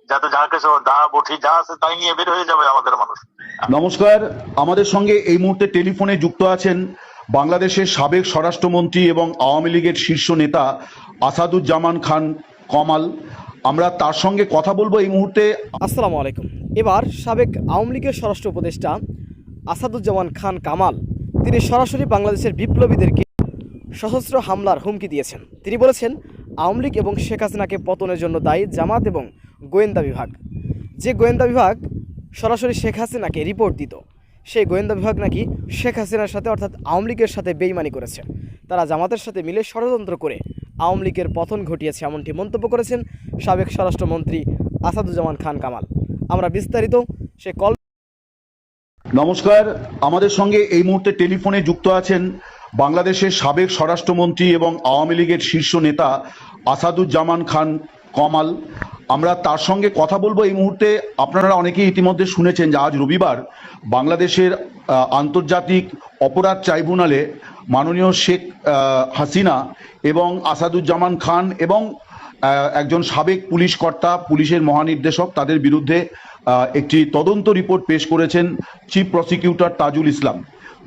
যাতে যা কিছু যা বঠি যা আছে তাই নিয়ে বের হয়ে যাবে আমাদের মানুষ। নমস্কার, আমাদের সঙ্গে এই মুহূর্তে টেলিফোনে যুক্ত আছেন বাংলাদেশের সাবেক স্বরাষ্ট্রমন্ত্রী এবং আওয়ামী লীগের শীর্ষ নেতা আসাদুজ্জামান খান কামাল। আমরা তার সঙ্গে কথা বলবো এই মুহূর্তে। আসসালামু আলাইকুম। এবার সাবেক আওয়ামী লীগের স্বরাষ্ট্র উপদেষ্টা আসাদুজ্জামান খান কামাল তিনি সরাসরি বাংলাদেশের বিপ্লবীদেরকে সশস্ত্র হামলার হুমকি দিয়েছেন। তিনি বলেছেন আওয়ামী লীগ এবং শেখ হাসিনাকে পতনের জন্য দায়ী জামাত এবং গোয়েন্দা বিভাগ। যে গোয়েন্দা বিভাগ সরাসরি শেখ হাসিনাকে রিপোর্ট দিত, সেই গোয়েন্দা বিভাগ নাকি শেখ হাসিনার সাথে অর্থাৎ আওয়ামী লীগের সাথে বেইমানি করেছে। তারা জামাতের সাথে মিলে ষড়যন্ত্র করে আওয়ামী লীগের পতন ঘটিয়েছে, এমনটি মন্তব্য করেছেন সাবেক স্বরাষ্ট্রমন্ত্রী আসাদুজ্জামান খান কামাল। আমরা বিস্তারিত সে কল। নমস্কার, আমাদের সঙ্গে এই মুহূর্তে টেলিফোনে যুক্ত আছেন বাংলাদেশের সাবেক স্বরাষ্ট্রমন্ত্রী এবং আওয়ামী লীগের শীর্ষ নেতা আসাদুজ্জামান খান কামাল। আমরা তার সঙ্গে কথা বলবো এই মুহূর্তে। আপনারা অনেকেই ইতিমধ্যে শুনেছেন যে আজ রবিবার বাংলাদেশের আন্তর্জাতিক অপরাধ ট্রাইব্যুনালে মাননীয় শেখ হাসিনা এবং আসাদুজ্জামান খান এবং একজন সাবেক পুলিশ কর্তা, পুলিশের মহানির্দেশক, তাদের বিরুদ্ধে একটি তদন্ত রিপোর্ট পেশ করেছেন চিফ প্রসিকিউটর তাজুল ইসলাম।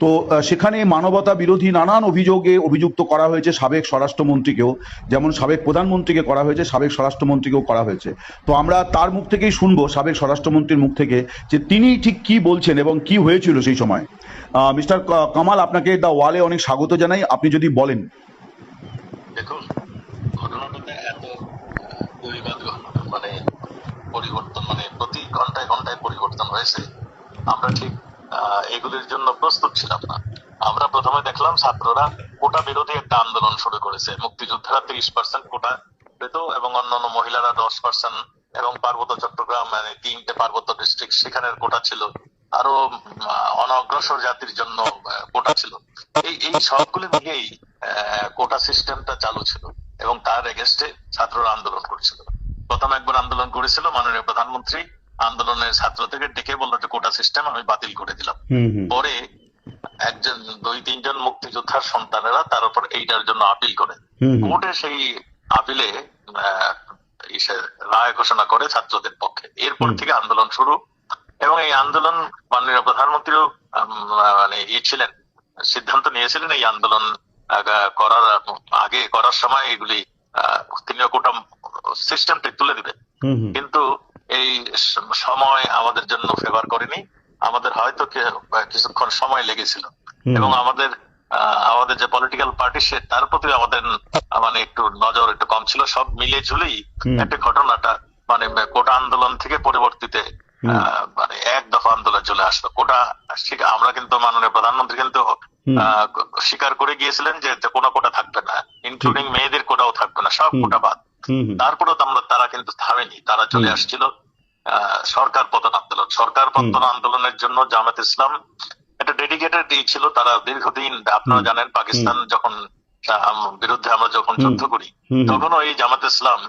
তো সেখানে মানবতা বিরোধী নানান অভিযোগে অভিযুক্ত করা হয়েছে সাবেক স্বরাষ্ট্রমন্ত্রীকেও, যেমন সাবেক প্রধানমন্ত্রীকে করা হয়েছে, সাবেক স্বরাষ্ট্রমন্ত্রীকেও করা হয়েছে। তো আমরা তার মুখ থেকেই শুনবো, সাবেক স্বরাষ্ট্রমন্ত্রীর মুখ থেকে, যে তিনি ঠিক কি বলছেন এবং কি হয়েছিল সেই সময়। মিস্টার কামাল, আপনাকে দ্য ওয়ালে অনেক স্বাগত জানাই, আপনি যদি বলেন। দেখুন, ঘটনাটাতে এত মানে পরিবর্তন, মানে প্রতি ঘন্টায় ঘন্টায় পরিবর্তন হয়েছে। আমরা ঠিক এগুলির জন্য প্রস্তুত ছিলাম না। আমরা প্রথমে দেখলাম ছাত্ররা কোটা বিরোধী একটা আন্দোলন শুরু করেছে। মুক্তিযোদ্ধারা 30% কোটা পেত এবং অন্যান্য মহিলারা 10%, এবং পার্বত্য চট্টগ্রাম মানে 3টে পার্বত্য ডিস্ট্রিক্ট সেখানের কোটা ছিল, আরো অনগ্রসর জাতির জন্য কোটা ছিল। এই সবগুলো মিলিয়েই কোটা সিস্টেমটা চালু ছিল এবং তার এগেস্টে ছাত্ররা আন্দোলন করেছিল। প্রথম একবার আন্দোলন করেছিল মাননীয় প্রধানমন্ত্রী, আন্দোলনের ছাত্র থেকে ডেকে বললো যে কোটা সিস্টেম আমি বাতিল করে দিলাম। পরে একজন 2-3জন মুক্তিযোদ্ধার সন্তানেরা তার উপর এইটার জন্য আপিল করে, কোর্টে সেই আপিলে রায় ঘোষণা করে ছাত্রদের পক্ষে। এরপর থেকে আন্দোলন শুরু, এবং এই আন্দোলন মাননীয় প্রধানমন্ত্রীও মানে ছিলেন, সিদ্ধান্ত নিয়েছিলেন এই আন্দোলন করার আগে, করার সময় এগুলি তিনিও কোটা সিস্টেমটা তুলে দিবেন। কিন্তু এই সময় আমাদের জন্য ফেভার করেনি। আমাদের হয়তো কিছুক্ষণ সময় লেগেছিল, এবং আমাদের যে পলিটিক্যাল পার্টি সে তার প্রতি আমাদের মানে একটু নজর একটু কম ছিল। সব মিলে ঝুলেই একটা ঘটনাটা মানে কোটা আন্দোলন থেকে পরিবর্তিতে মানে এক দফা আন্দোলন চলে আসলো। কোটা আমরা কিন্তু মাননীয় প্রধানমন্ত্রী কিন্তু স্বীকার করে গিয়েছিলেন যে কোনো কোটা থাকবে না, ইনক্লুডিং মেয়েদের কোটাও থাকবে না, সব কোটা বাদ। তারপরেও তারা কিন্তু থামেনি, তারা চলে আসছিল সরকার পতন আন্দোলন। সরকার পতন আন্দোলনের জন্য জামাত ইসলাম একটা ডেডিকেটেড ছিল। তারা দীর্ঘদিন, আপনারা জানেন, পাকিস্তান যখন বিরুদ্ধে আমরা যখন যুদ্ধ করি, তখনও এই জামাত ইসলাম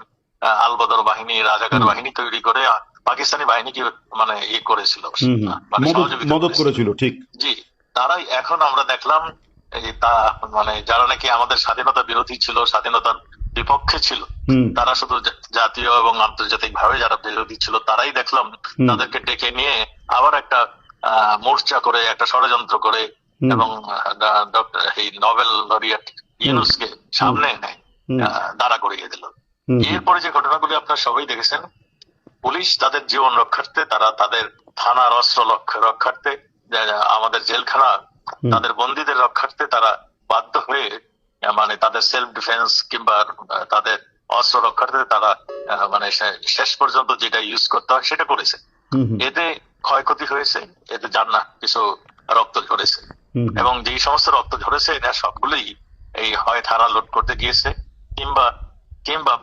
আলবদর বাহিনী, রাজাকার বাহিনী তৈরি করে পাকিস্তানি বাহিনীকে মানে করেছিল, মানে মদত করেছিল। ঠিক, জি। তারাই এখন আমরা দেখলাম মানে যারা নাকি আমাদের স্বাধীনতা বিরোধী ছিল, স্বাধীনতার বিপক্ষে ছিল, তারা শুধু জাতীয় এবং আন্তর্জাতিক ভাবে যারা বিরোধী ছিল, তারাই দেখলাম তাদেরকে ডেকে নিয়ে আবার একটা মোর্চা করে, একটা ষড়যন্ত্র করে, এবং ডক্টর এই নোবেল লরিয়েট ইউনুসকে সামনে এনে দাঁড়া করিয়ে দিল। এরপরে যে ঘটনাগুলি আপনারা সবাই দেখেছেন, পুলিশ তাদের জীবন রক্ষার্থে, তারা তাদের থানার অস্ত্র রক্ষার্থে, আমাদের জেলখানা তাদের বন্দীদের রক্ষার্থে তারা বাধ্য হয়ে মানে তাদের সেলফ ডিফেন্স কিংবা তাদের অস্ত্র রক্ষার্থে তারা মানে শেষ পর্যন্ত যেটা ইউজ করতে হয় সেটা করেছে। এতে ক্ষয়ক্ষতি হয়েছে, এতে জানা কিছু রক্ত ঝরেছে, এবং যে সমস্ত রক্ত ঝরেছে এরা সবগুলোই এই হয় থানা লুট করতে গিয়েছে, কিংবা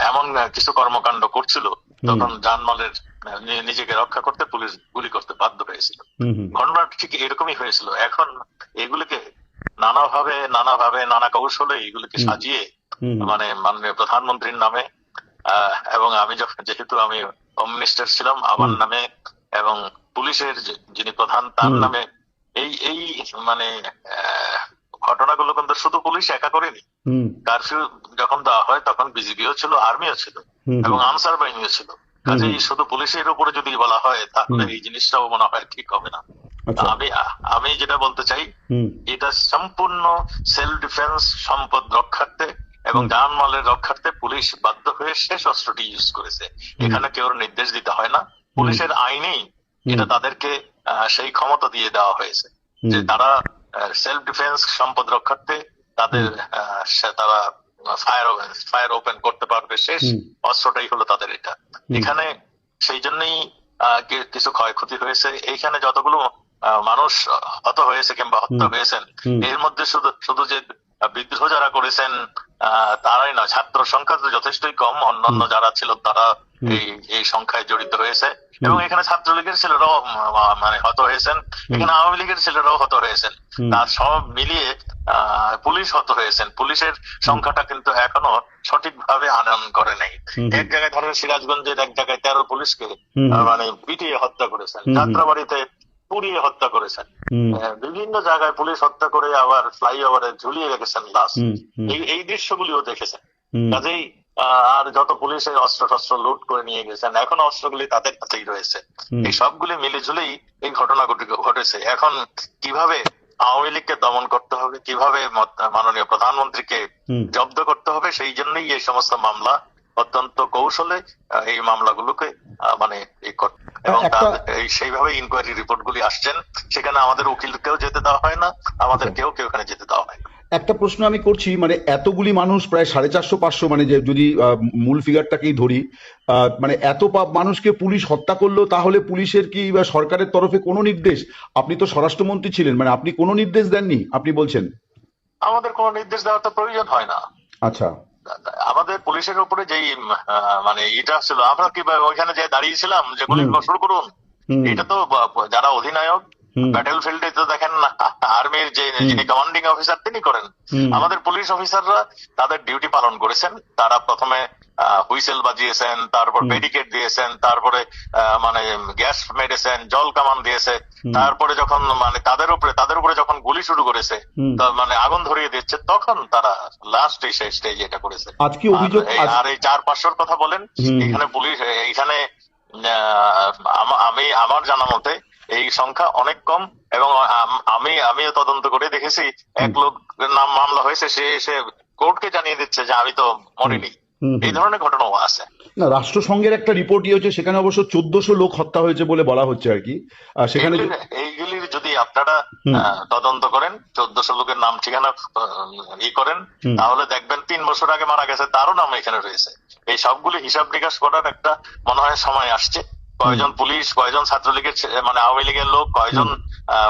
এমন কিছু কর্মকাণ্ড করছিল তখন জানমালের নিজেকে রক্ষা করতে পুলিশ গুলি করতে বাধ্য হয়েছিল। ঘটনা ঠিক এরকমই হয়েছিল। এখন এগুলিকে নানাভাবে নানা কৌশলে এগুলিকে সাজিয়ে মানে মাননীয় প্রধানমন্ত্রীর নামে, এবং আমি যেহেতু আমি হোম মিনিস্টার ছিলাম, আমার নামে, এবং পুলিশের যিনি প্রধান তার নামে এই মানে ঘটনাগুলো কিন্তু শুধু পুলিশ একা করেনি। হুম কারফিউ যখন দেওয়া হয় তখন বিজিবিও ছিল, আর্মিও ছিল হুম এবং আনসার বাহিনীও ছিল। কাজেই শুধু পুলিশের উপরে যদি বলা হয় তাহলে এই জিনিসটাও মনে হয় ঠিক হবে না। আচ্ছা আমি আমি যেটা বলতে চাই, হুম এটা সম্পূর্ণ সেলফ ডিফেন্স, সম্পদ রক্ষার্থে এবং জানমালের রক্ষার্থে পুলিশ বাধ্য হয়ে শেষ অস্ত্রটি ইউজ করেছে। এখানে কেউ নির্দেশ দিতে হয় না, পুলিশের আইনেই এটা তাদেরকে সেই ক্ষমতা দিয়ে দেওয়া হয়েছে যে তারা সেলফ ডিফেন্স, সম্পদ রক্ষার্থে তাদের তারা ফায়ার ওপেন করতে পারবে। শেষ অস্ত্রটাই হলো তাদের এটা। এখানে সেই জন্যই কিছু ক্ষয়ক্ষতি হয়েছে। এইখানে যতগুলো মানুষ হত হয়েছে কিংবা হত্যা হয়েছেন, এর মধ্যে শুধু শুধু যে বিদ্রোহ যারা করেছেন তারাই নয়, ছাত্র সংখ্যা তো যথেষ্টই কম, অন্যান্য যারা ছিল তারা এই সংখ্যায় জড়িত হয়েছে। এবং এখানে ছাত্রলীগের ছেলেরাও মানে হত হয়েছেন, এখানে আওয়ামী লীগের ছেলেরাও হত হয়েছেন। তার সব মিলিয়ে পুলিশ হত হয়েছেন। পুলিশের সংখ্যাটা কিন্তু এখনো সঠিকভাবে আনয়ন করে নাই। এক জায়গায় ধরেন সিরাজগঞ্জের এক জায়গায় 13 পুলিশকে মানে পিটিয়ে হত্যা করেছেন, যাত্রাবাড়িতে পুড়িয়ে হত্যা করেছেন, বিভিন্ন জায়গায় পুলিশ হত্যা করে আবার ফ্লাইওভারে ঝুলিয়ে রেখেছেন লাশ। এই দৃশ্যগুলিও দেখেছেন। কাজেই আর যত পুলিশের অস্ত্র টস্ত্র লুট করে নিয়ে গেছেন, এখন অস্ত্রগুলি তাদের কাছেই রয়েছে। এই সবগুলি মিলে ঝুলেই এই ঘটনা ঘটেছে। এখন কিভাবে আওয়ামী লীগকে দমন করতে হবে, কিভাবে মাননীয় প্রধানমন্ত্রীকে জব্দ করতে হবে, সেই জন্যই এই সমস্ত মামলা অত্যন্ত কৌশলে এই মামলাগুলোকে মানে এবং সেইভাবে ইনকোয়ারি রিপোর্ট গুলি আসছেন। সেখানে আমাদের উকিলকেও যেতে দেওয়া হয় না, আমাদের কেউ ওখানে যেতে দেওয়া হয় না। একটা প্রশ্ন আমি করছি, মানে এতগুলি মানুষ, প্রায় 450-500, মানে যে যদি মূল ফিগারটাকেই ধরি, মানে এত মানুষকে পুলিশ হত্যা করলো, তাহলে পুলিশের কি বা সরকারের তরফে কোনো নির্দেশ? আপনি তো স্বরাষ্ট্রমন্ত্রী ছিলেন, মানে আপনি কোনো নির্দেশ দেননি? আপনি বলছেন আমাদের কোনো নির্দেশ দেওয়ার তো প্রয়োজন হয় না। আচ্ছা, আমাদের পুলিশের উপরে যেই মানে এটা ছিল, আমরা কি ওইখানে যে দাঁড়িয়েছিলাম যে গুলি শুরু করুন, এটা তো যারা অধিনায়ক ব্যাটেল ফিল্ডে তো দেখেন না, আর্মির যে যিনি কমান্ডিং অফিসার তিনি করেন। আমাদের পুলিশ অফিসাররা তাদের ডিউটি পালন করেছেন। তারা প্রথমে হুইসেল বাজিয়েছেন, তারপর ব্যারিকেড দিয়েছেন, তারপরে মানে গ্যাস মেরেছেন, জল কামান দিয়েছে, তারপরে যখন মানে তাদের উপরে যখন গুলি শুরু করেছে, মানে আগুন ধরিয়ে দিচ্ছে, তখন তারা লাস্ট স্টেজ এটা করেছে। আজকে অভিযোগ আর এই 400-500 কথা বলেন, এখানে পুলিশ এখানে আমার জানা মতে এই সংখ্যা অনেক কম। এবং আমিও তদন্ত করে দেখেছি, এক লোক নাম মামলা হয়েছে, সে এসে কোর্টকে জানিয়ে দিচ্ছে যে আমি তো মরিনি। এই ধরনের ঘটনাও আছে। না, রাষ্ট্রসংঘের একটা রিপোর্ট হচ্ছে, সেখানে অবশ্য 1400 লোক হত্যা হয়েছে বলে বলা হচ্ছে আর কি। সেখানে এইগুলির যদি আপনারা তদন্ত করেন, 1400 লোকের নাম ঠিকানা করেন, তাহলে দেখবেন 3 বছর আগে মারা গেছে তারও নাম এখানে রয়েছে। এই সবগুলি হিসাব নিকাশ করার একটা মনে হয় সময় আসছে। কয়জন পুলিশ, কয়জন ছাত্রলীগের মানে আওয়ামী লীগের লোক, কয়জন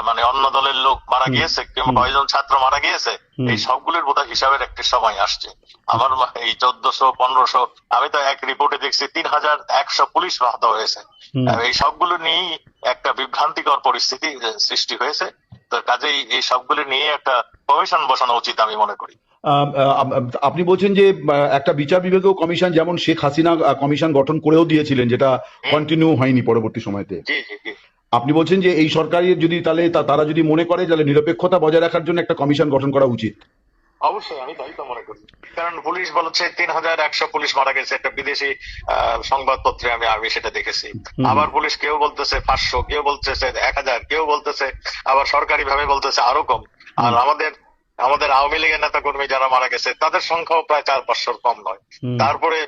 মানে অন্য দলের লোক মারা গিয়েছে, কিংবা কয়জন ছাত্র মারা গিয়েছে, এই সবগুলির বোধহয় হিসাবের একটা সময় আসছে। আমার এই 1400-1500, আমি তো এক রিপোর্টে দেখছি 3100 পুলিশ আহত হয়েছে। এই সবগুলো নিয়েই একটা বিভ্রান্তিকর পরিস্থিতি সৃষ্টি হয়েছে। তো কাজেই এই সবগুলো নিয়ে একটা কমিশন বসানো উচিত আমি মনে করি। আপনি বলছেন যে একটা বিচার বিভাগীয় কমিশন, যেমন শেখ হাসিনা কমিশন গঠন করেও দিয়েছিলেন, যেটা কন্টিনিউ হয়নি পরবর্তী সময়তে। আপনি বলছেন যে এই সরকারের যদি তাহলে তারা যদি মনে করে তাহলে নিরপেক্ষতা বজায় রাখার জন্য একটা কমিশন গঠন করা উচিত। অবশ্যই আমি তাই তো মনে করি। কারণ পুলিশ বলছে 3100 পুলিশ মারা গেছে, একটা বিদেশি সংবাদপত্রে আমি সেটা দেখেছি। আবার পুলিশ কেউ বলতেছে 500, কেউ বলতেছে 1000, কেউ বলতেছে আবার সরকারি ভাবে বলতেছে আরো কম। আর আমাদের আওয়ামী লীগের নেতা কর্মী যারা মারা গেছে তাদের সংখ্যাও প্রায় 400-500 কম নয়। তারপরে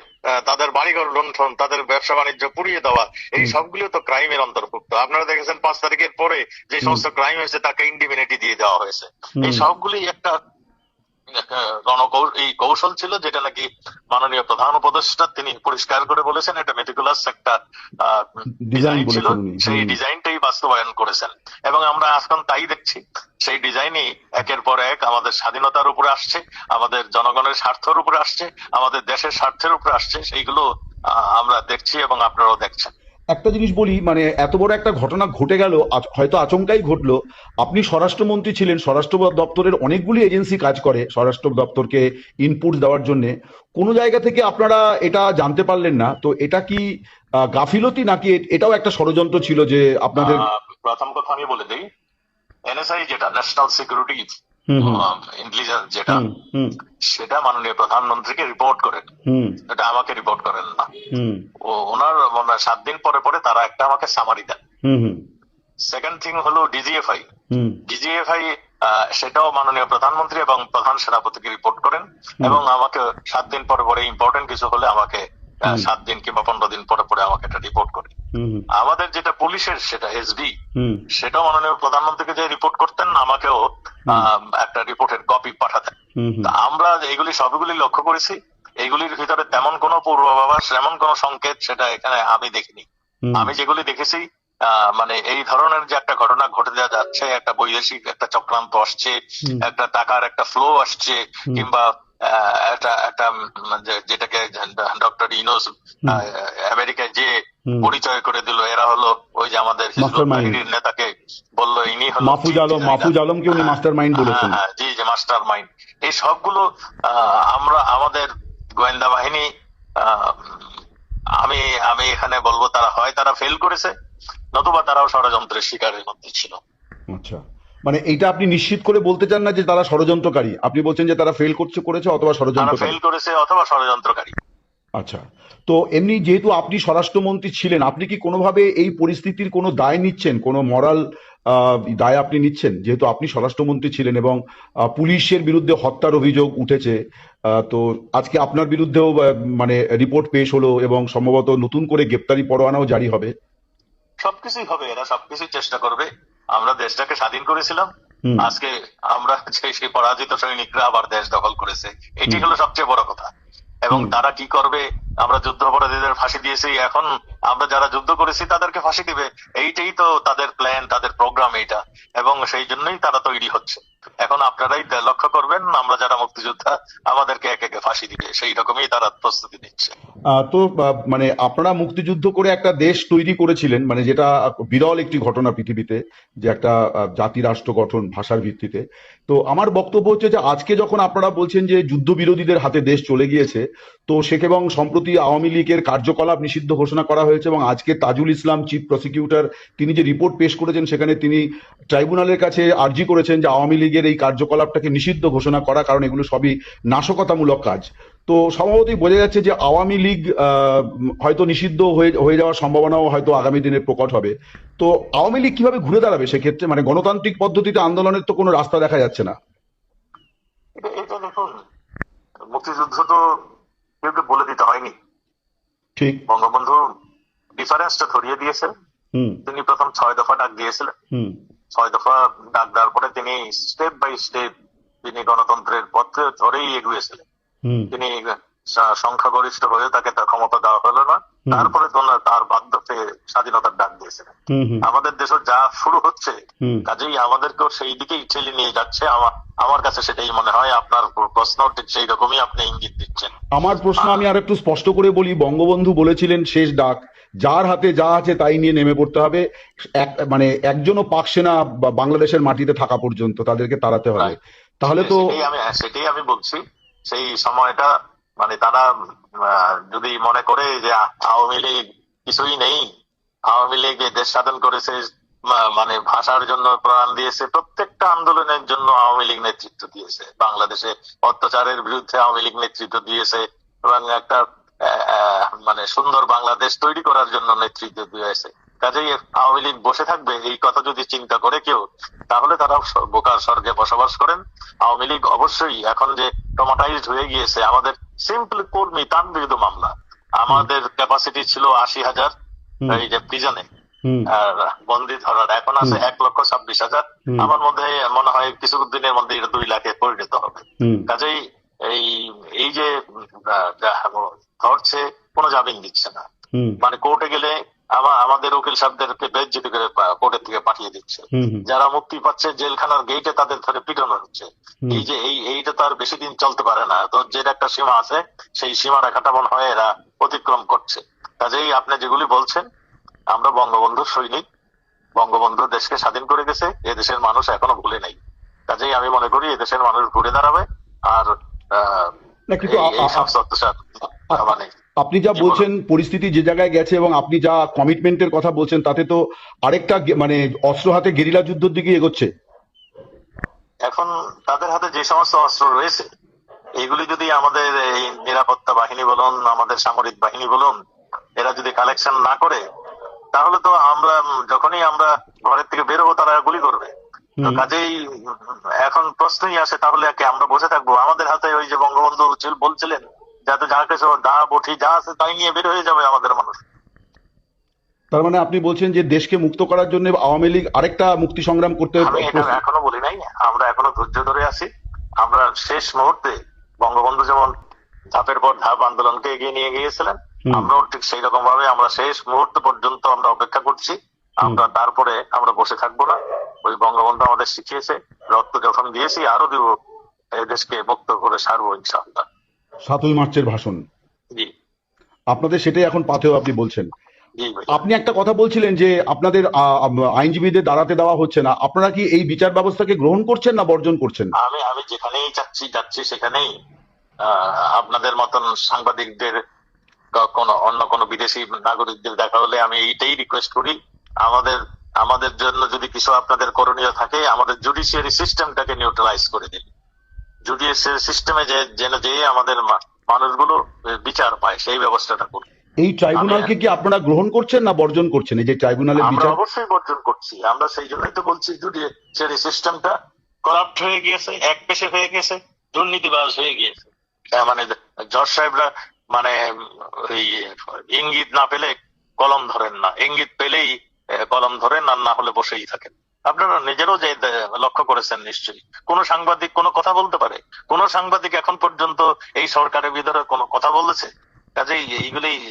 তাদের বাড়িঘর লুণ্ঠন, তাদের ব্যবসা বাণিজ্য পুড়িয়ে দেওয়া, এই সবগুলো তো ক্রাইমের অন্তর্ভুক্ত। আপনারা দেখেছেন 5 তারিখের পরে যে সমস্ত ক্রাইম হয়েছে তাকে ইন্ডিমিনিটি দিয়ে দেওয়া হয়েছে। এই সবগুলি একটা এই কৌশল ছিল, যেটা নাকি মাননীয় প্রধান উপদেষ্টা তিনি পরিষ্কার করে বলেছেন এটা মেটিকুলাস একটা ডিজাইন ছিল, সেই ডিজাইনটাই বাস্তবায়ন করেছেন। এবং আমরা এখন তাই দেখছি, সেই ডিজাইনই একের পর এক আমাদের স্বাধীনতার উপরে আসছে, আমাদের জনগণের স্বার্থের উপরে আসছে, আমাদের দেশের স্বার্থের উপরে আসছে। সেইগুলো আমরা দেখছি এবং আপনারাও দেখছেন। একটা জিনিস বলি, মানে এত বড় একটা ঘটনা ঘটে গেল, হয়তো আচমকাই ঘটলো। আপনি স্বরাষ্ট্রমন্ত্রী ছিলেন, স্বরাষ্ট্র দপ্তরের অনেকগুলি এজেন্সি কাজ করে স্বরাষ্ট্র দপ্তরকে ইনপুট দেওয়ার জন্য। কোনো জায়গা থেকে আপনারা এটা জানতে পারলেন না? তো এটা কি গাফিলতি, নাকি এটাও একটা ষড়যন্ত্র ছিল যে আপনাদের? প্রথম কথা আমি বলে দিই, এনএসআই যেটা ন্যাশনাল সিকিউরিটি হুম হুম ইন্টেলিজেন্স যেটা, হুম হুম সেটা মাননীয় প্রধানমন্ত্রীকে রিপোর্ট করেন। হুম এটা আমাকে রিপোর্ট করেন না। হুম ওনার 7 দিন পরে পরে তারা একটা আমাকে সামারি দেন। হুম হুম সেকেন্ড থিং হলো ডিজিএফআই। হুম ডিজিএফআই সেটাও মাননীয় প্রধানমন্ত্রী এবং প্রধান সেনাপতিকে রিপোর্ট করেন, এবং আমাকে 7 দিন পরে পরে ইম্পর্টেন্ট কিছু হলে আমাকে 7 দিন কিংবা 15 দিন পরে পরে আমাকে এটা রিপোর্ট করে। হুম আমাদের যেটা পুলিশের সেটা এসবি, হুম সেটাও মাননীয় প্রধানমন্ত্রীকে যে রিপোর্ট করতেন, আমাকেও একটা রিপোর্টের কপি পাঠাতেন। হুম হুম তা আমরা এগুলি সবগুলি লক্ষ্য করেছি। এইগুলির ভিতরে তেমন কোনো পূর্বাভাস, এমন কোনো সংকেত সেটা এখানে আমি দেখিনি। হুম আমি যেগুলি দেখেছি, মানে এই ধরনের যে একটা ঘটনা ঘটে যাচ্ছে, একটা বৈদেশিক একটা চক্রান্ত আসছে, হুম একটা টাকার একটা ফ্লো আসছে, হুম কিংবা একটা একটা যেটাকে ডক্টর ইউনূস আমেরিকায় যে হুম পরিচয় করে দিল, এরা হলো ওই যে আমাদের হিজবুত Mastermind. বাহিনীর নেতাকে বললো ইনি হলো মাহফুজ আলমকে উনি মাস্টার মাইন্ড বলেছেন। হ্যাঁ, জি, যে মাস্টার মাইন্ড। এই সবগুলো আমরা আমাদের গোয়েন্দা বাহিনী, আহ, আমি আমি এখানে বলবো তারা ফেল করেছে, নতুবা তারাও ষড়যন্ত্রের শিকারের মধ্যে ছিল। আচ্ছা, মানে এইটা আপনি নিশ্চিত করে বলতে চান না যে তারা ষড়যন্ত্রকারী? আপনি বলছেন যে তারা ফেল করেছে অথবা তারা ষড়যন্ত্রকারী। ফেল করেছে অথবা ষড়যন্ত্রকারী। আচ্ছা, তো এমনি যেহেতু আপনি স্বরাষ্ট্রমন্ত্রী ছিলেন, আপনি কি কোনোভাবে এই পরিস্থিতির কোনো দায় নিচ্ছেন, কোনো মরাল দায় আপনি নিচ্ছেন, যেহেতু আপনি স্বরাষ্ট্রমন্ত্রী ছিলেন এবং পুলিশের বিরুদ্ধে হত্যার অভিযোগ উঠেছে, তো আজকে আপনার বিরুদ্ধেও মানে রিপোর্ট পেশ হলো এবং সম্ভবত নতুন করে গ্রেপ্তারি পরোয়ানাও জারি হবে। সবকিছুই হবে, এরা সবকিছুই চেষ্টা করবে। আমরা দেশটাকে স্বাধীন করেছিলাম, হুম আজকে আমরা সেই পরাজিত সৈনিকরা আবার দেশ দখল করেছে, এটি হলো সবচেয়ে বড় কথা। এবং হুম তারা কি করবে, আমরা যুদ্ধাপরাধীদের ফাঁসি দিয়েছি, এখন আমরা যারা যুদ্ধ করেছি তাদেরকে ফাঁসি দিবে, এইটাই তো তাদের প্ল্যান, তাদের প্রোগ্রাম এইটা, এবং সেই জন্যই তারা তৈরি হচ্ছে। এখন আপনারাই লক্ষ্য করবেন, আমরা যারা মুক্তিযোদ্ধা আমাদেরকে একে একে ফাঁসি দিবে, সেই রকমই তারা প্রস্তুতি নিচ্ছে। তো মানে আপনারা মুক্তিযুদ্ধ করে একটা দেশ তৈরি করেছিলেন, মানে যেটা বিরল একটি ঘটনা পৃথিবীতে, যে একটা জাতি রাষ্ট্র গঠন ভাষার ভিত্তিতে। তো আমার বক্তব্য হচ্ছে যে আজকে যখন আপনারা বলছেন যে যুদ্ধবিরোধীদের হাতে দেশ চলে গিয়েছে, তো এবং সম্প্রতি আওয়ামী লীগের কার্যকলাপ নিষিদ্ধ ঘোষণা করা হয়েছে, এবং আজকে তাজুল ইসলাম চিফ প্রসিকিউটর তিনি যে রিপোর্ট পেশ করেছেন সেখানে তিনি ট্রাইব্যুনালের কাছে আর্জি করেছেন যে আওয়ামী লীগের এই কার্যকলাপটাকে নিষিদ্ধ ঘোষণা করা, কারণ এগুলো সবই নাশকতামূলক কাজ। তো সম্ভবতই বোঝা যাচ্ছে যে আওয়ামী লীগ হয়তো নিষিদ্ধ হয়ে যাওয়ার সম্ভাবনাও হয়তো আগামী দিনে প্রকট হবে। তো আওয়ামী লীগ কিভাবে ঘুরে দাঁড়াবে সেক্ষেত্রে? মানে গণতান্ত্রিক পদ্ধতিতে আন্দোলনের তো কোনো রাস্তা দেখা যাচ্ছে না। এটা দেখুন, মুক্তিযুদ্ধ তো কেউ বলে দিতে হয়নি। ঠিক। বঙ্গবন্ধু ডিফারেন্সটা ধরিয়ে দিয়েছে। হুম তিনি প্রথম 6 দফা ডাক দিয়েছিলেন। হুম 6 দফা ডাক দেওয়ার পরে তিনি স্টেপ বাই স্টেপ তিনি গণতন্ত্রের পথে ধরেই এগিয়েছিলেন। হুম তিনি সংখ্যাগরিষ্ঠ হয়ে তাকে তার ক্ষমতা দেওয়া হলো না, তারপরে তার বাধ্যতে স্বাধীনতার ডাক দিয়েছিলেন। হুম হুম আমাদের দেশে যা শুরু হচ্ছে, হুম কাজেই আমাদেরকেও সেই দিকেই ঠেলে নিয়ে যাচ্ছে। আমার কাছে সেটাই মনে হয়। আপনার প্রশ্ন ঠিক সেই রকমই আপনি ইঙ্গিত দিচ্ছেন। আমার প্রশ্ন আমি আর একটু স্পষ্ট করে বলি, বঙ্গবন্ধু বলেছিলেন শেষ ডাক, যার হাতে যা আছে তাই নিয়ে নেমে পড়তে হবে, মানে একজনও পাক সেনা বাংলাদেশের মাটিতে থাকা পর্যন্ত তাদেরকে তাড়াতে হবে। তাহলে তো সেটাই আমি বলছি। সেই সময়টা মানে তারা যদি মনে করে যে আওয়ামী লীগ কিছুই নেই, আওয়ামী লীগ দেশ স্বাধীন করেছে, মানে ভাষার জন্য প্রাণ দিয়েছে, প্রত্যেকটা আন্দোলনের জন্য আওয়ামী লীগ নেতৃত্ব দিয়েছে, বাংলাদেশে অত্যাচারের বিরুদ্ধে আওয়ামী লীগ নেতৃত্ব দিয়েছে, এবং একটা মানে সুন্দর বাংলাদেশ তৈরি করার জন্য নেতৃত্ব দিয়েছে। কাজেই আওয়ামী লীগ বসে থাকবে এই কথা যদি চিন্তা করে কেউ, তাহলে তারা বোকার স্বর্গে বসবাস করেন। আওয়ামী লীগ অবশ্যই এখন যে ট্রমাটাইজড হয়ে গিয়েছে, আমাদের সিম্পল কর্মী তার বিরুদ্ধে মামলা, আমাদের ক্যাপাসিটি ছিল 80,000 এই যে প্রিজনে বন্দি ধরার, এখন আছে 1,26,000। আমার মধ্যে মনে হয় কিছু দিনের মধ্যে এটা 2 লাখে পরিণত হবে। কাজেই এই যে ধরছে, কোনো জামিন দিচ্ছে না, মানে কোর্টে গেলে আমাদের উকিল সাহেবদেরকে বেজ্জতি করে কোর্টের থেকে পাঠিয়ে দিচ্ছে। যারা মুক্তি পাচ্ছে জেলখানার গেটে তাদের ধরে পিটানো হচ্ছে। এই যে এইটা তো আর বেশি দিন চলতে পারে না। তো যেটা একটা সীমা আছে, সেই সীমা রেখাটা মনে হয় এরা অতিক্রম করছে। কাজেই আপনি যেগুলি বলছেন, আমরা বঙ্গবন্ধুর সৈনিক, বঙ্গবন্ধু দেশকে স্বাধীন করে গেছে, এদেশের মানুষ এখনো ভুলে নাই। কাজেই আমি মনে করি এদেশের মানুষ ঘুরে দাঁড়াবে। আর মানে আপনি যা বলছেন পরিস্থিতি যে জায়গায় গেছে এবং আপনি যা কমিটমেন্টের কথা বলছেন, তাতে তো আরেকটা মানে অস্ত্র হাতে গেরিলা যুদ্ধের দিকে এগোচ্ছে। এখন তাদের হাতে যে সমস্ত অস্ত্র রয়েছে, এগুলি যদি আমাদের এই নিরাপত্তা বাহিনী বলুন, আমাদের সামরিক বাহিনী বলুন, এরা যদি কালেকশন না করে, তাহলে তো আমরা যখনই আমরা ঘরের থেকে বেরোবো তারা গুলি করবে। তো কাজেই এখন প্রশ্নই আসে, তাহলে কি আমরা বসে থাকবো? আমাদের হাতে ওই যে বঙ্গবন্ধু বলছিলেন, যাতে যা কিছু দা বঠি যা আছে তাই নিয়ে বের হয়ে যাবে আমাদের মানুষ। তার মানে আপনি বলছেন যে দেশকে মুক্ত করার জন্য আওয়ামী লীগ আরেকটা মুক্তি সংগ্রাম করতে আমি এটা এখনো বলি নাই, আমরা এখনো ধৈর্য ধরে আছি। আমরা শেষ মুহূর্তে বঙ্গবন্ধু যেমন ধাপের পর ধাপ আন্দোলনকে এগিয়ে নিয়ে গিয়েছিলেন, আমরাও ঠিক সেই রকম ভাবে আমরা শেষ মুহূর্ত পর্যন্ত আমরা অপেক্ষা করছি। আমরা তারপরে আমরা বসে থাকবো না। ওই বঙ্গবন্ধু আমাদের শিখিয়েছে, রক্ত যখন দিয়েছি আরো দিব, এই দেশকে মুক্ত করে সারবো ইনশাআল্লাহ। 7ই মার্চের ভাষণ, জি আপনাদের সেটাই এখন পাথেয় আপনি বলছেন। জি ভাই। আপনি একটা কথা বলছিলেন যে আপনাদের আইনজীবীদের দাঁড়াতে দেওয়া হচ্ছে না, আপনারা কি এই বিচার ব্যবস্থাকে গ্রহণ করছেন না বর্জন করছেন? আমি যেখানেই যাচ্ছি সেখানেই আপনাদের মতন সাংবাদিকদের অন্য কোনো বিদেশি নাগরিকদের দেখা হলে আমি এইটাই রিকোয়েস্ট করি, আমাদের জন্য যদি কিছু আপনাদের করণীয় থাকে, আমাদের জুডিশিয়ারি সিস্টেমটাকে নিউট্রালাইজ করে দিন। জুডিশিয়ারি সিস্টেমে যে আমাদের মানুষগুলো বিচার পায় সেই ব্যবস্থাটা করুন। এই ট্রাইব্যুনালকে কি আপনারা গ্রহণ করছেন না বর্জন করছেন? এই যে ট্রাইব্যুনালের আমরা বিচার অবশ্যই বর্জন করছি। আমরা সেই জন্যই তো বলছি, জুডিশিয়ারি সিস্টেমটা করাপ্ট হয়ে গিয়েছে, একপেশে হয়ে গেছে, দুর্নীতিবাজ হয়ে গিয়েছে। মানে জজ সাহেবরা মানে ওই ইঙ্গিত না পেলে কলম ধরেন না, ইঙ্গিত পেলেই কলম ধরেন, আর না হলে বসেই থাকেন। আপনারা নিজেরও যে লক্ষ্য করেছেন নিশ্চয়ই, কোন সাংবাদিক কোনো কথা বলতে পারে? কোন সাংবাদিক এখন পর্যন্ত এই সরকারের ভিতরে কোনো কথা বলেছে? কাজেই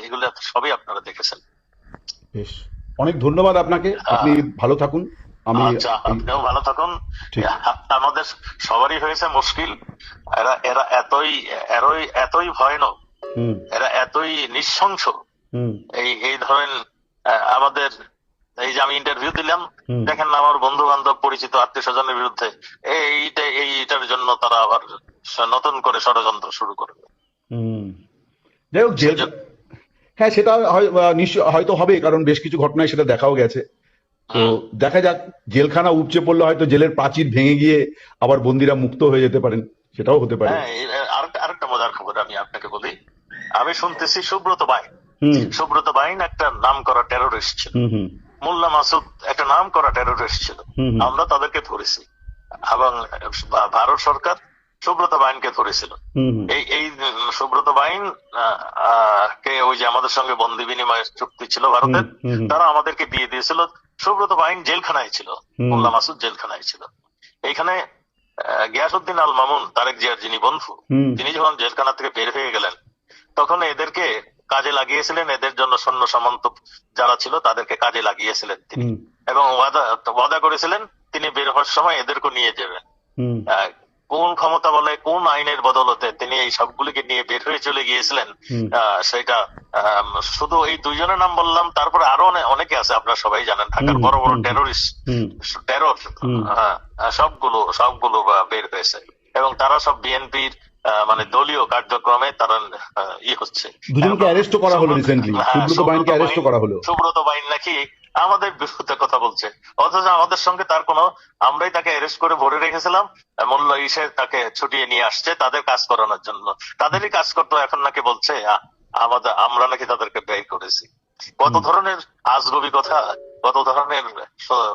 এগুলো সবই আপনারা দেখেছেন। বেশ, অনেক ধন্যবাদ আপনাকে, আপনি ভালো থাকুন। আমি আচ্ছা, আপনিও ভালো থাকুন। ঠিক। আমাদের সবারই হয়েছে মুশকিল। এরা এতই ভয়ানক, এরা এতই নৃশংস। এই ধরেন আমাদের এই যে আমি ইন্টারভিউ দিলাম, দেখেন না, আমার বন্ধু বান্ধব পরিচিত আত্মীয় স্বজনের বিরুদ্ধে এইটার জন্য তারা আবার নতুন করে ষড়যন্ত্র শুরু করবে। যাই হোক, হ্যাঁ সেটা হয়তো হবে, কারণ বেশ কিছু ঘটনায় সেটা দেখাও গেছে। তো দেখা যাক, জেলখানা উপচে পড়লে হয়তো জেলের প্রাচীর ভেঙে গিয়ে আবার বন্দীরা মুক্ত হয়ে যেতে পারেন, সেটাও হতে পারে। হ্যাঁ, আরেকটা মজার খবর আমি আপনাকে বলি। আমি শুনতেছি সুব্রত বাইন একটা নাম করা টেরোরিস্ট ছিল, মোল্লা মাসুদ একটা নাম করা টেরোরিস্ট ছিল। আমরা তাদেরকে ধরেছি এবং ভারত সরকার সুব্রত বাইনকে ধরেছিল। এই সুব্রত বাইন কে ওই যে আমাদের সঙ্গে বন্দি বিনিময়ের চুক্তি ছিল ভারতের, তারা আমাদেরকে দিয়ে দিয়েছিল। সুব্রত বাইন জেলখানায় ছিল, মোল্লা মাসুদ জেলখানায় ছিল। এইখানে গিয়াসউদ্দিন আল মামুন, তারেক জিয়ার যিনি বন্ধু, তিনি যখন জেলখানা থেকে বের হয়ে গেলেন, তখন এদেরকে কাজে লাগিয়েছিলেন। এদের জন্য সৈন্য সামন্ত যারা ছিল তাদেরকে কাজে লাগিয়েছিলেন তিনি, এবং ওয়াদা করেছিলেন তিনি বের হওয়ার সময় এদেরকে নিয়ে যাবেন। কোন ক্ষমতা বলে, কোন আইনের বদলতে তিনি এই সবগুলিকে নিয়ে বের হয়ে চলে গিয়েছিলেন, সেটা শুধু এই দুইজনের নাম বললাম, তারপরে আরো অনেকে আছে, আপনারা সবাই জানেন, ঢাকার বড় বড় টেরোরিস্ট, টেরর সবগুলো বের হয়েছে, এবং তারা সব বিএনপির মানে দলীয় কার্যক্রমে তারা হচ্ছে। দুজনকে অ্যারেস্ট করা হলো রিসেন্টলি, সুব্রত বাইনকে অ্যারেস্ট করা হলো। সুব্রত বাইন নাকি আমাদের বিরুদ্ধে কথা বলছে, অথচ আমাদের সঙ্গে তার কোনো, আমরাই তাকে অ্যারেস্ট করে ভরে রেখেছিলাম, মোল্লা ইসে তাকে ছুটিয়ে নিয়ে আসছে তাদের কাজ করানোর জন্য। তাদেরই কাজ করতো, এখন নাকি বলছে আমরা নাকি তাদেরকে ব্যয় করেছি। কত ধরনের আজগবি কথা, কত ধরনের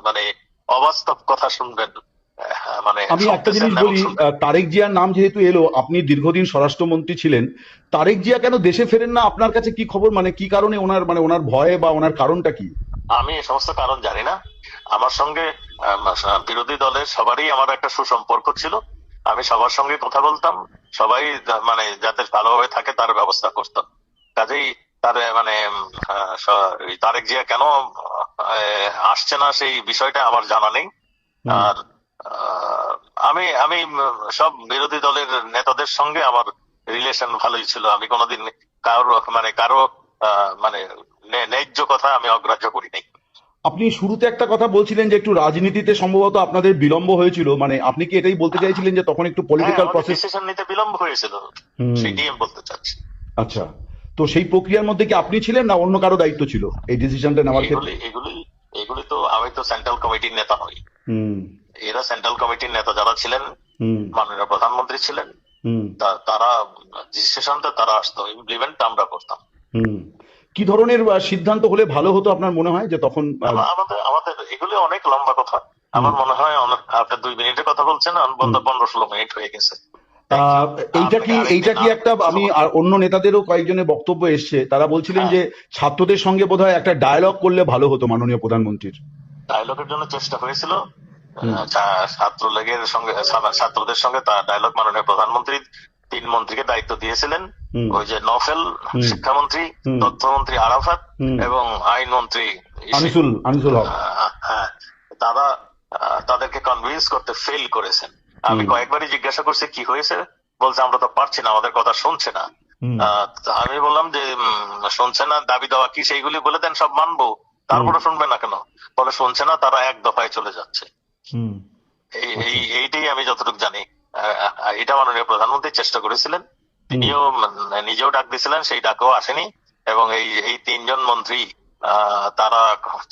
মানে অবাস্তব কথা শুনবেন। মানে আমি একটা জিনিস বলি, তারেক জিয়ার নাম যেহেতু এলো, আপনি দীর্ঘদিন স্বরাষ্ট্রমন্ত্রী ছিলেন, তারেক জিয়া কেন দেশে ফেরেন না? আপনার কাছে কি খবর, মানে কি কারণে ওনার ভয়ে বা ওনার কারণটা কি? আমি এই সমস্ত কারণ জানি না। আমার সঙ্গে বিরোধী দলের সবারই আমার একটা সুসম্পর্ক ছিল, আমি সবার সঙ্গে কথা বলতাম, সবাই মানে যাতে ভালোভাবে থাকে তার ব্যবস্থা করতাম। কাজেই মানে তারেক জিয়া কেন আসছে না সেই বিষয়টা আমার জানা নেই। আর আমি সব বিরোধী দলের নেতাদের সঙ্গে আমার রিলেশন ভালোই ছিল। আমি কোনোদিন কারো ন্যায্য কথা আমি অগ্রাহ্য করি নাই। আপনি শুরুতে একটা কথা বলছিলেন যে একটু রাজনীতিতে সম্ভবত আপনাদের বিলম্ব হয়েছিল, মানে আপনি কি এটাই বলতে চাইছিলেন যে তখন একটু পলিটিক্যাল প্রসেস ডিসিশন নিতে বিলম্ব হয়েছিল, সেটাই আমি বলতে চাচ্ছি। আচ্ছা, তো সেই প্রক্রিয়ার মধ্যে কি আপনি ছিলেন না অন্য কারো দায়িত্ব ছিল এই ডিসিশনটা নেওয়ার ক্ষেত্রে? এগুলি তো আমি তো সেন্ট্রাল কমিটির নেতা নই। এরা সেন্ট্রাল কমিটির নেতা যারা ছিলেন, হুম মাননীয় প্রধানমন্ত্রী ছিলেন, হুম তারা ডিসিশনটা তারা আসতো, ইমপ্লিমেন্ট আমরা করতাম। হুম কি ধরনের সিদ্ধান্ত হলে ভালো হতো আপনার মনে হয় যে তখন আমাদের আমাদের এগুলো অনেক লম্বা কথা। আমার মনে হয় আপনি 2 মিনিটের কথা বলছেন, বলতে 15-16 মিনিট হয়ে গেছে। এইটা কি একটা আমি আর অন্য নেতাদেরও কয়েকজনের বক্তব্য এসছে, তারা বলছিলেন যে ছাত্রদের সঙ্গে বোধহয় একটা ডায়ালগ করলে ভালো হতো মাননীয় প্রধানমন্ত্রীর। ডায়লগের জন্য চেষ্টা হয়েছিল, ছাত্রলীগের সঙ্গে, ছাত্রদের সঙ্গে তার ডায়লগ মাননীয় প্রধানমন্ত্রী 3 মন্ত্রীকে দায়িত্ব দিয়েছিলেন। ওই যে নফেল শিক্ষামন্ত্রী, তথ্যমন্ত্রী আরাফাত এবং আইনমন্ত্রী আনিসুল হক, হ্যাঁ, তারা তাদেরকে কনভিন্স করতে ফেল করেছেন। আমি কয়েকবারই জিজ্ঞাসা করছি কি হয়েছে, বলছে আমরা তো পারছি না, আমাদের কথা শুনছে না। আমি বললাম যে শুনছে না, দাবি দেওয়া কি সেইগুলি বলে দেন, সব মানবো, তারপরে শুনবে না কেন? বলে শুনছে না, তারা এক দফায় চলে যাচ্ছে। এইটাই আমি যতটুকু জানি। এটা মাননীয় প্রধানমন্ত্রী চেষ্টা করেছিলেন, তিনিও নিজেও ডাক দিয়েছিলেন, সেই ডাকও আসেনি। এবং এই 3 জন মন্ত্রী তারা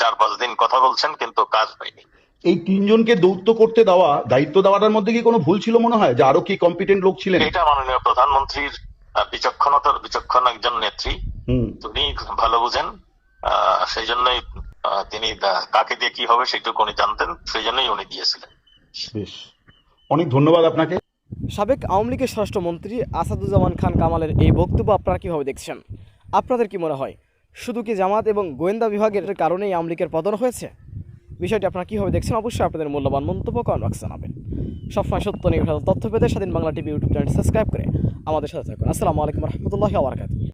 4-5 দিন কথা বলছেন, কিন্তু কাজ হয়নি। এই 3 জনকে দায়িত্ব দেওয়াটার মধ্যে কি কোনো ভুল ছিল মনে হয়, যে আরো কি কম্পিটেন্ট লোক ছিলেন? এটা মাননীয় প্রধানমন্ত্রীর বিচক্ষণ একজন নেত্রী, তিনি ভালো বুঝেন। সেই জন্যই তিনি কাকে দিয়ে কি হবে সেটুকু উনি জানতেন, সেই জন্যই উনি দিয়েছিলেন। বেশ, অনেক ধন্যবাদ আপনাকে। সাবেক আওয়ামী লীগের স্বরাষ্ট্রমন্ত্রী আসাদুজ্জামান খান কামালের এই বক্তব্য আপনারা কীভাবে দেখছেন? আপনাদের কি মনে হয় শুধু কি জামাত এবং গোয়েন্দা বিভাগের কারণেই আওয়ামী লীগের পতন হয়েছে? বিষয়টি আপনারা কীভাবে দেখছেন অবশ্যই আপনাদের মূল্যবান মন্তব্য কমেন্ট বক্সে জানাবেন। সবসময় সত্য নির্ভর তথ্য পেতে স্বাধীন Bangla TV YouTube channel subscribe করে আমাদের সাথে থাকুন। আসসালামু আলাইকুম রহমতুল্লাহি ওয়া বারাকাতুহু।